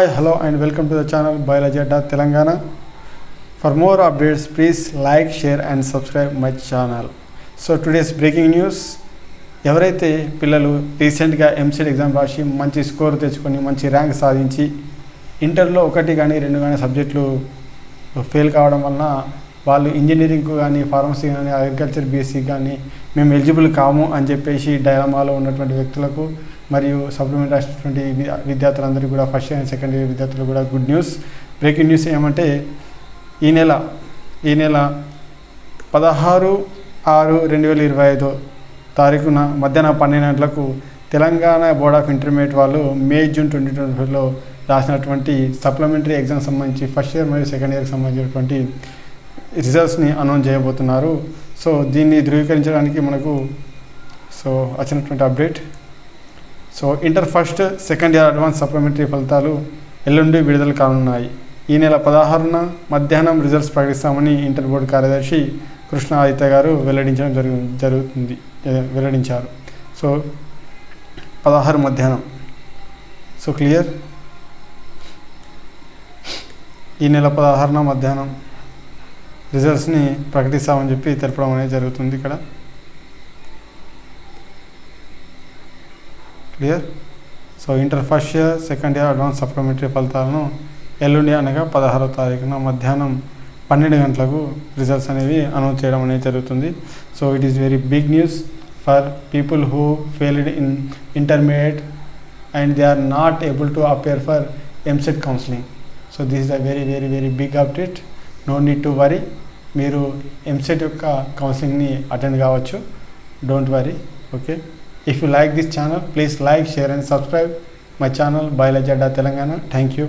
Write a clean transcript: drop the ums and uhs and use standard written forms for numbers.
Hi, hello and welcome to the channel Biology Adda Telangana. For more updates, please like, share and subscribe my channel. So today's breaking news. ఎవరైతే పిల్లలు రీసెంట్గా EAMCET exam రాసి మంచి score తెచ్చుకొని మంచి rank సాధించి ఇంటర్లో 1 కానీ 2 కానీ సబ్జెక్టులు ఫెయిల్ కావడం వలన వాళ్ళు ఇంజనీరింగ్కు కానీ ఫార్మసీ కానీ అగ్రికల్చర్ బీఎస్సీ కానీ మేము ఎలిజిబుల్ కాము అని చెప్పేసి డైలమాలో ఉన్నటువంటి వ్యక్తులకు మరియు సప్లిమెంట్ రాసినటువంటి విద్యార్థులందరికీ కూడా first year and second year విద్యార్థులు కూడా గుడ్ న్యూస్. బ్రేకింగ్ న్యూస్ ఏమంటే ఈ నెల 16/6/2025 తారీఖున మధ్యాహ్నం 12 గంటలకు తెలంగాణ బోర్డ్ ఆఫ్ ఇంటర్మీడియట్ వాళ్ళు మే జూన్ 2025లో రాసినటువంటి సప్లిమెంటరీ ఎగ్జామ్ సంబంధించి ఫస్ట్ ఇయర్ మరియు సెకండ్ ఇయర్కి సంబంధించినటువంటి రిజల్ట్స్ని అనౌన్స్ చేయబోతున్నారు. సో దీన్ని ధృవీకరించడానికి మనకు వచ్చినటువంటి update. So inter first second year advance supplementary ఫలితాలు ఎల్లుండి విడుదల కానున్నాయి. ఈ నెల 16న మధ్యాహ్నం రిజల్ట్స్ ప్రకటిస్తామని ఇంటర్ బోర్డు కార్యదర్శి కృష్ణ ఆదిత్య గారు వెల్లడించారు. సో 16 మధ్యాహ్నం. So clear. ఈ నెల 16న మధ్యాహ్నం రిజల్ట్స్ని ప్రకటిస్తామని చెప్పి తెలపడం అనేది జరుగుతుంది ఇక్కడ. Clear. So inter first year second year advance supplementary ఫలితాలను ఎల్లుండి అనగా 16వ తారీఖున మధ్యాహ్నం 12 గంటలకు రిజల్ట్స్ అనేవి అనౌన్స్ చేయడం అనేది జరుగుతుంది. So it is very big news for people who failed in intermediate and they are not able to appear for EAMCET counselling. So this is a very very very big update. No need to worry. మీరు ఎంసెట్ యొక్క కౌన్సిలింగ్ని attend కావచ్చు. Don't worry. Okay. If you like this channel, please like, share and subscribe my channel Biology Adda Telangana. Thank you.